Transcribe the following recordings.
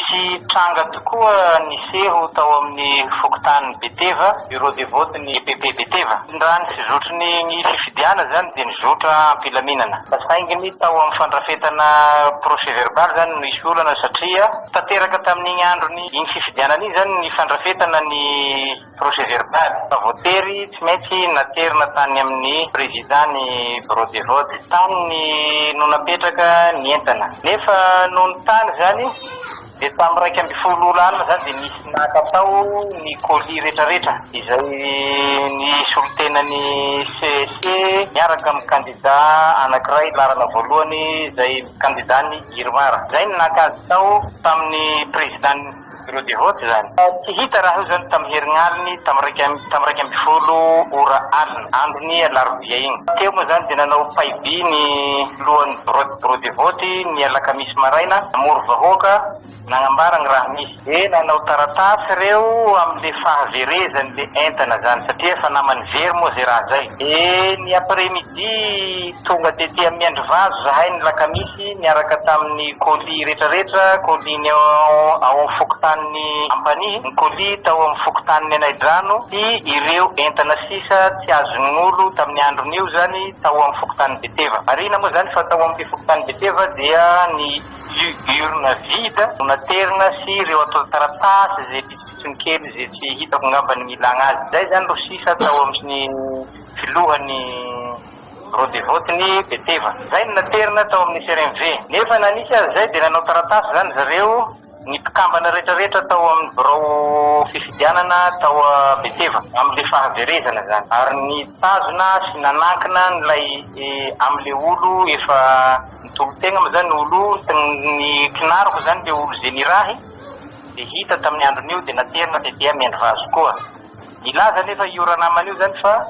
nisy tranga tokoa niseho tao amin'ny fokontany Beteva, bureau de vote ny EPP Beteva. Raha ny fizotry ny fifidiana zany dia nizotra ampilaminana. Sainginy tao amin'ny fandrafetana procès verbal zany no isy olana satria tanteraka tamin'igny androny iny fifidianana iny zany ny fandrafetana ny procès verbal. Votery tsy maintsy naterina tany amin'ny président ny bureau de vote. Tany no napetraka ny entana. Nefa noho ny tany zany dia tamin'ny 2 alina zany dia nisy nakatao ny colis rehetrarehetra izay ny solotenany CSC miaraka amin'ny candidat anankiray larana voalohany izay candidat ny Irmara. Zay ny nakazy tao tamin'ny président bureau de vote zany. Tsy hita raha io zany tamin'ny herinaliny tamin'ny 2 ora alina androny alarobia iny. Teo moa zany dia nanao paiby ny lohan'ny bureau de vote ny alakamisy maraina namory vahoaka nagnambara ny raha misy. Dia nanao taratasy reo amin'le fahaverezan'le entana zany satria efa namany very moa zay raha zay. Ny après-midi tonga tety amin'ny Andrivazo zahay ny lakamisy niaraka tamin'ny colis rehetrarehetra, colis ny ao amin'ny fokontany Ampanihy, ny colis tao amin'ny fokontany Anaidrano sy ireo entana sisa tsy azon'olo tamin'ny andron'io zany tao amin'ny fokontany Beteva. Marina moa zany fa tao amin'ny fokontany Beteva dia ny urne vide naterina sy ireo atao taratasy zay pitsopitsony kely zay tsy hitako ngamba ny milagna azy. Zay zany ro sisa tao amin'ny filohany bureau de vote ny Beteva. Zay no naterina tao amin'ny CRMV. Nefa nanisy azy zay dia nanao taratasy zany zareo ny mpikambana rehetrarehetra tao amin'ny bureau fifidianana tao Beteva amin'le fahaverezana zany. Ary ny tazona sy nanankina nylay amin'le olo efa nitolo-tegna moa zany olo ny kinariko zany le olo zay nirahy dia hita tamin'ny andron'io dia naterina tetỳ Miandrivazo koa. Ilaza nefa io ranamana io zany fa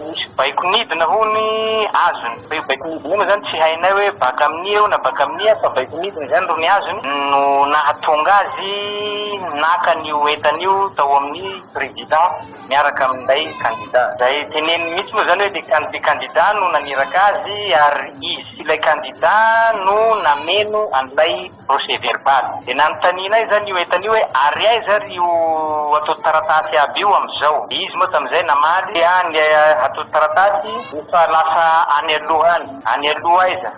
misy baikonidina hony azony. Fa io baikonidina moa zany tsy hainay hoe baka amin'ny eo na baka amin'ny fa baikonidina zany ro ny azony no nahatonga azy naka n'io entan'io tao amin'ny président miaraka amin'ilay candidat. Zay teneny mihitsy moa zany hoe le candidat no naniraka azy ary izy sy ilay candidat no nameno an'ilay procès verbal. Dia nanotaninay zany io entan'io hoe ary aiza io atao taratasy aby io amin'izao. Izy moa tamin'izay namaly atao taratasy efa lasa any aloha aiza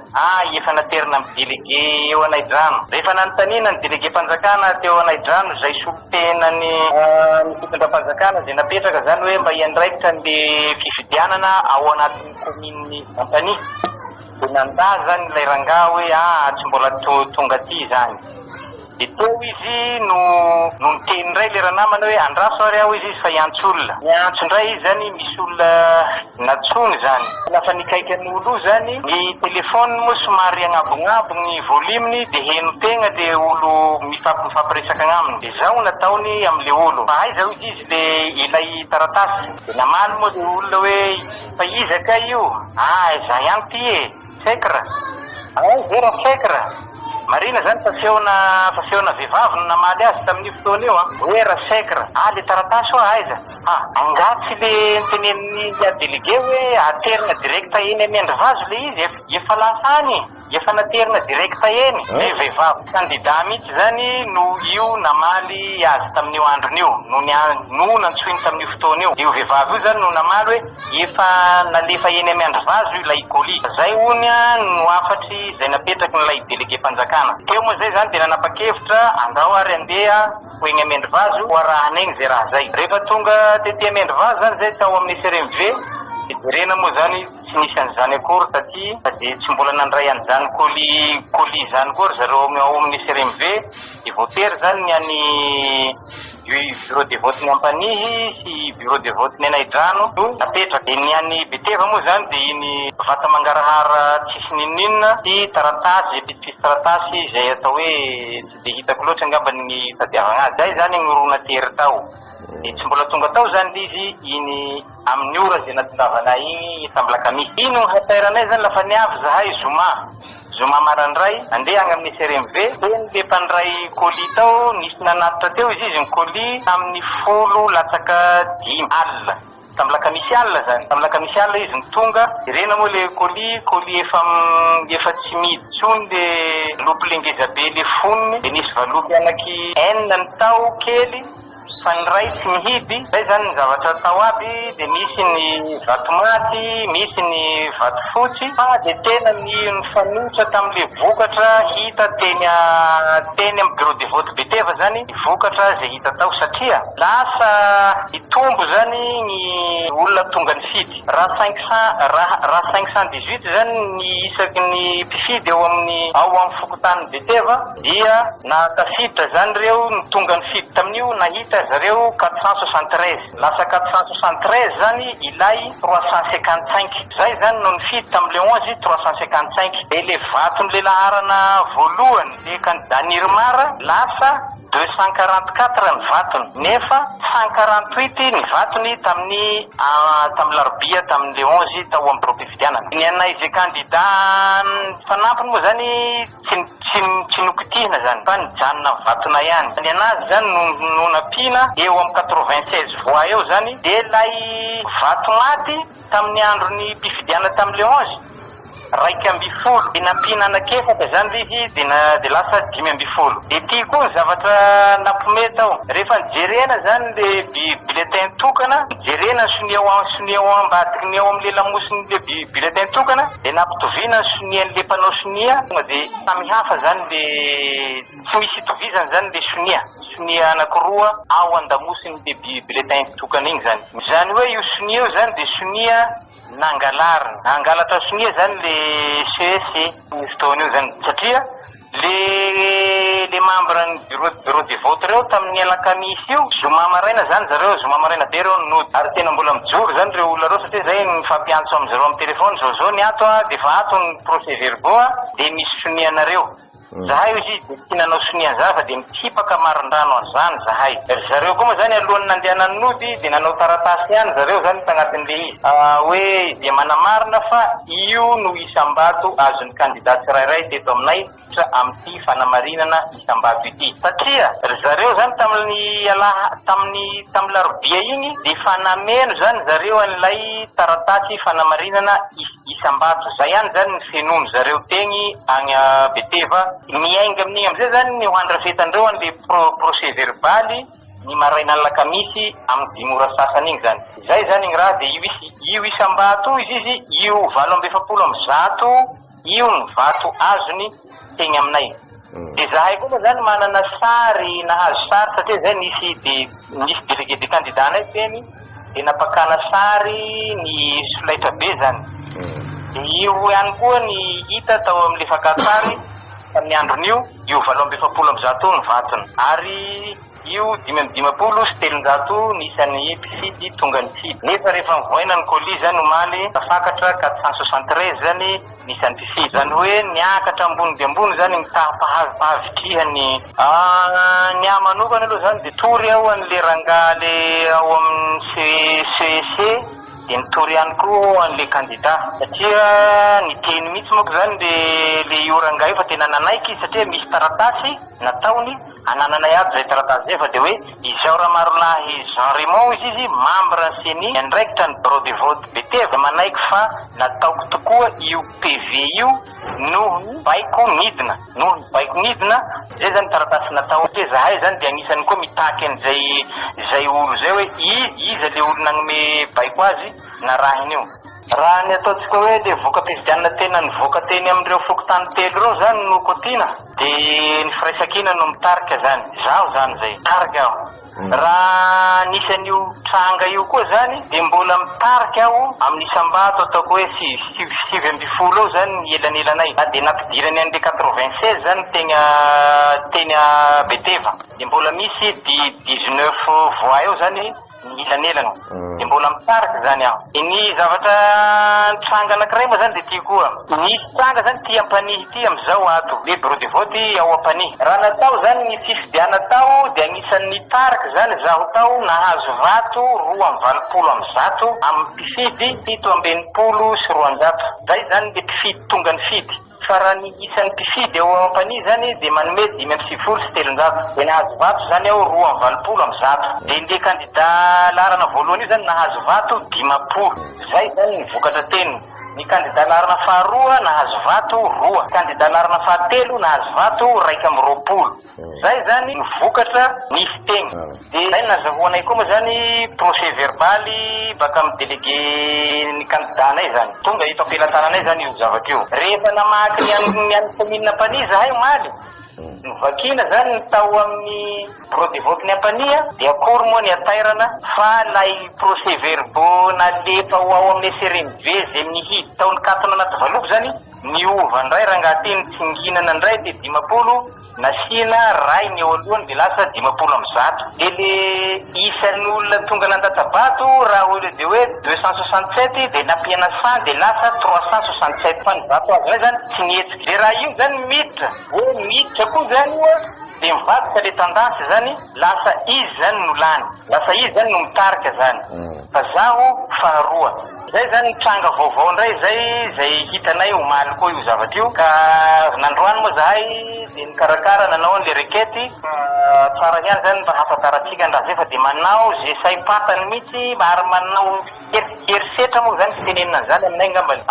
efa naterina amin'ny délégué eo Anaidrano. Rehefa nanotanina ny délégué mpanjakana teo Anaidrano zay solotenany fitondram-panjakana zay napetraka zany hoe mba hiandraikitra n'le fifidianana ao anatin'ny commune Ampanihy. Dia nandà zany ilay rangahy hoe tsy mbola tonga aty zany. Dia teo izy no niteny indray le ranamana hoe andraso ary aho izy fa hiantso olona. Niantso indray izy zany misy olona natsony zany. Lafa nikaiky ny olo zany ny telefôny moa somary agnabognabo ny volumeny dia heno tegna le olo mifampiresaka agnaminy. Dia zao nataony amin'le olo. Fa aiza izy le ilay taratasy. Dia namaly moa le olona hoe fa iza ka io? Za ihany ty sekra. Zay raha sekra. Marina zany fa feona vehivavy no namaly azy tamin'io fotoana io hoe raha sekra. Le taratasy ho aiza? Angatsy le nitenen'ny délégué hoe aterina direkta eny Miandrivazo le izy efa lasa any. Efa naterina direkta eny. Le vehivavy candidat mihitsy zany no io namaly azy tamin'io andron'io no nantsoiny tamin'io fotoana io. Io vehivavy io zany no namaly hoe efa nalefa eny Miandrivazo ilay colis. Zay hony no afatry zay napetraky n'ilay délégué mpanjakana. Teo moa zay zany dia nanapa-kevitra andao ary andeha ho eny Miandrivazo ho arahana egny zay raha zay. Rehefa tonga tetỳ Miandrivazo zany zay tao amin'ny CRMV jerena moa zany tsy nisy an'izany akory satria dia tsy mbola nandray an'izany colis zany kory zareo ao amin'ny CRMV. Dia voatery zany ny any bureau de vote ny Ampanihy sy bureau de vote ny Anaidrano no napetraka. Dia ny any Beteva moa zany dia iny vata mangarahara tsisy ninonina sy taratasy pitsipitsy taratasy zay atao hoe tsy dia hitako loatra angamba ny tadiavana azy. Zay zany ny ro natery tao. Tsy mbola tonga tao zany izy iny amin'ny ora zay natondavana iny tamblakamisy. Ino hatairanay zany lafa niavy zahay zoma marandray andeha agny amin'ny CRMV. Teny le mpandray colis tao nisy nanatitra teo izy ny colis amin'ny 10 latsaka 5 alina. tam'y lakamisy alina zany. Tam'y lakamisy alina izy nitonga. Rena moa le colis efa tsy midy tsony le lopy lengeza be le fonony. De nisy valopy anaky enina ny tao kely. Fa ny ray tsy mihidy. Zay zany ny zavatra tao aby. De misy ny vatomaty, misy ny vato fotsy. Fa de tena ny fanotra tam'le vokatra hita teny amin'ny bureau de vote Beteva zany, vokatra zay hita tao satria lasa itombo zany ny olona tonga ny fidy. Raha 518 zany ny isaky ny mpifidy ao amin'ny fokotany Beteva, dia natafiditra zany reo ny tonga ny fidy tamin'io nahita zareo 473. Lasa 473 zany ilay 355. Zay zany no nifidy tam'le 11 355. De le vaton'le laharana voalohany le candidat Nirmara lasa 244 ny vatony, nefa 148 ny vatony tamin'ny larobia tamin'le 11 tao amin'ny propifidianana. Ny anay zay candidat fanampiny moa zany tsy nokitihina zany fa nijanona vatona ihany. Ny anazy zany no napina eo amin'ny 96 voix eo zany. De lay vato maty tamin'ny andron'ny mpifidiana tamin'le 11 raiky amby folo. De nampina anakefatra zany izy de lasa 5 amby folo. De ty koa zavatra nampome tao. Rehefa nijerena zany le bulletin tokana, nijerena sonia ao ambadiky ny ao am'le lamosiny le bulletin tokana, de nampitovina sonian'le mpanao sonia. De samy hafa zany le tsy misy itovizany zany le sonia anakiroa ao andamosiny le bulletin tokana igny zany. Zany hoe io sonia io zany de sonia nangalarina. Angalatra sonia zany le CEC misy fotoana io zany satria le membre ny bureau de vote reo tamin'ny alakamisy io zoma maraina zany zareo, zoma maraina be reo nody. Ary tena mbola mijoro zany reo olona reo satria zay nifampiantso am'zareo amin'ny telefony zao ny ato de fa ato ny procès verbaux de misy sonianareo. Zahay izy de tsy nanao sonian'zany fa de mitsipaka marindrano an'izany zahay. Zareo koa moa zany alohany nandeha nody de nanao taratasy ihany zareo zany tagnatin'le izy hoe de manamarina fa io no isambato azon'ny candidat tsirairay teto aminay amin'ity fanamarinana isambato ity. Satria zareo zany tamin'ny larobia igny de fanameno zany zareo an'ilay taratasy fanamarinana isambato. Zay ihany zany ny fenony zareo tegny agny Beteva. Miainga amin'igny am'izay zany ny hoandrafetandreo an'le procès verbaly ny maraina lakamisy amin'ny 5 ora sasany igny zany. Zay zany gny raha de io isambato izy io 770 io ny vato azony tegny aminay. De zahay koa zany manana sary nahazo sary satria zay nisy délégué de candidat nay teny de napakana sary ny solaitra be zany. De io ihany koa ny hita tao amin'le fakasary tamin'ny andron'io io 770 ny vatony. Ary io 520 sy 300 nisan'ny mpifidy tonga ny fidy. Nefa rehefa mivoaina ny colis zany omaly tafakatra 473 zany nisan'ny mpifidy. Zany hoe niakatra ambony de ambony zany mitapahavitrihany ny amanokana aloha zany de tory ao an'le rangaha le ao amin'ny CEC de nitory ihany koa an'le candidat satria niteny mihitsy moa zany le io rangaha io fa tena nanaiky izy satria misy taratasy nataony anananay aby zay taratasy zay fa de hoe izao raha marolahy Jean Raymond izy membre ancienny andraikitra ny bureau de vote Beteva manaiky fa nataoko tokoa io PV io noho baiko nidina zay zany taratasy natao. De zahay zany de agnisan'ny koa mitaky an'zay olo zay hoe iza le olo nagnome baiko azy na rahiny io. Raha ny ataotsika hoe le voka-pifidianana tena nivoaka teny am'ireo fokotany telo reo zany no kotina de ny firaisakina no mitarika zany. Zaho zany zay tarika aho. Raha nisan'io tranga io koa zany de mbola mitarika aho amin'ny isambato ataoko hoe 7 amby folo eo zany ny elanelanay. De nampidirany an'le 96 zany teny Beteva de mbola misy 19 voix eo zany ny ilanelany de mbola mitarika zany aho. Ny zavatra tranga anankiray moa zany de ty koa nisy tranga zany ty ampanihy ty am'izao ato le bureau de vote ao ampanihy. Raha natao zany ny fifidiana tao de agnisan'ny tarika zany zaho tao nahazo vato 220 amby zato amin'ny mpifidy 720 sy 200. Zay zany le mpifidy tonga ny fidy fa raha ny isan'ny mpifidy eo am-pania zany de manome 5 sy 700 de nahazo vato zany ao 2 amin'ny 100 de le kandida larana voalohany io zany nahazo vato 500. Zay zany ny vokatra teniny. Ny kandida larana faharoa nahazo vato 2, kandida larana fahatelo nahazo vato 220. Zay zany ny vokatra nisy teny. De zay nazahoanay koa moa zany procès verbaly baka amin'ny délégué ny kandidanay zany. Tonga ito ampelantananay zany io zavatra io. Rehefa namaky ny any commune Ampania zahay omaly, vakina zany ny tao amin'ny bureau de vote ny Ampania de akory moa ny atairana fa lay procès verbaux nalefa ho ao amin'ny SRMV zay nihidy taon'ny 4 anaty valopy zany niova ndray rangahateny tsinginana ndray de 50 nasina ray ny eo alohany de lasa 50 amin'ny 100 de le isan'ny olona tonga nandatabato raha ole de hoe 267 de napiana 100 de lasa 367 fa ny vato azy zany tsy nihetsiky de raha io zany miditra hoe miditra koa zany de mivadika le tendance zany lasa izy zany no lany lasa izy zany no mitarika zany fa zaho faharoa. Zay zany tranga vaovao ndray zay hitanay omaly koa io zavatra io ka nandroany moa zahay de nikarakara nanao le requête tsara ihany zany mba hafantarantsika ndraha zay fa de manao zay saim-patany mihitsy ary manao herisetra moa zany fitenenina zany aminay ngambany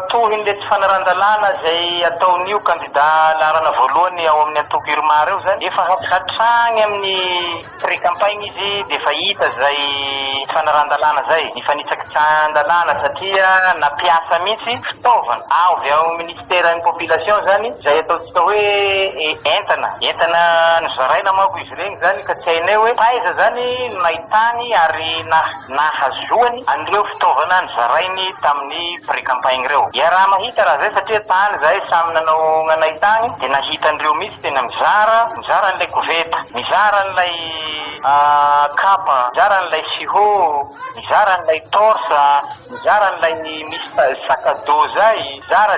tohin'le tsy fanarandalana zay ataon'io kandida larana voalohany ao amin'ny antoko iromary eo zany efa hatrany amin'ny pré-campagne izy de fa hita zay fanarandalana zay nifanitsaka tsandalana satria napiasa mihitsy fitaovana avy ao ministèren'ny population zany zay ataotsika hoe entana nozaraina manko izy regny zany ka tsy hainay hoe taiza zany nahitany ary nahazoany an'ireo fitaovana nizarainy tamin'ny pré-campagne reo. Ia raha mahita raha zay satria tany zahay samy nanao gnanay tany de nahita an'ireo mihitsy tena mizara an'ilay koveta, mizara an'ilay kapa, mizara an'ilay siho, mizara an'ilay torsa, mizara an'ilay misy sakado zay, mizara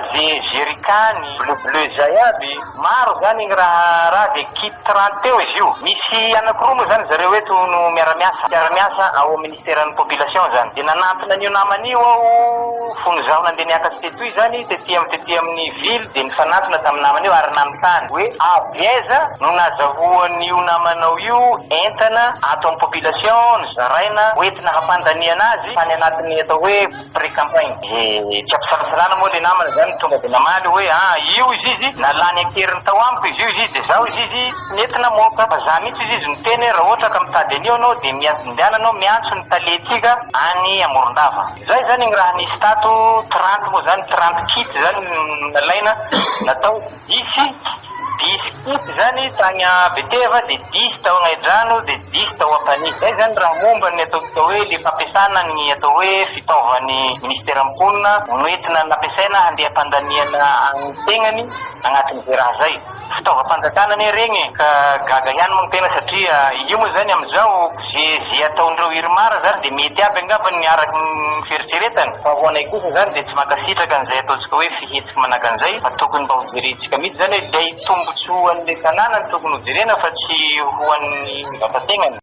jerikany bleu zay aby maro zany gny raha de kit 30 eo izy io. Misy anakiroa moa zany zareo eto no miara-miasa ao ministèren'ny population zany de nanantona an'io naman'io ao fony zaho nandeha niakatsy tetoy zany tety amin'ny ville de nifanantona tamin'ny naman'io ary nanontany hoe avieza no nazahoan'io namanao io entana ato amin'ny population nizaraina hoentina hampandaniana azy tany anatin'ny atao hoe pré-campagne. Tsy ampisalasarana moa le namana zany tonga de namaly hoe io izy nalany akeriny tao amiko izy de zao izy nentina moka fa za mihitsy izy miteny raha ohatra ka mitady an'io anao de mindeana anao miantso ny taletsika any Amorondava. Zay zany gny raha nisy tato 30 moa zany 30 kit zany nalaina natao 10 kit zany tagny Beteva de 10 tao Angadrano de 10 tao Ampania. Zay zany raha momba ny ataontsika hoe le fampiasana ny atao hoe fitaovan'ny ministèren'ny mponina noentina nampiasaina handeha hampandaniana agny tegnany agnatin'izay raha zay. Fitaovam-panjakana ane regny ka gaga ihany moa tena satria io moa zany amizao zay ataondreo irmara zany de mety aby angamba niaraky ny fieritseretany fa hoanay kosa zany de tsy makasitraka an'izay ataontsika hoe fihetsiky manaka an'izay fa tokony mba hojeretsika mihitsy zany hoe lay tombontsoa an'le tanàna ny tokony hojerena fa tsy ho an'ny vatategnany.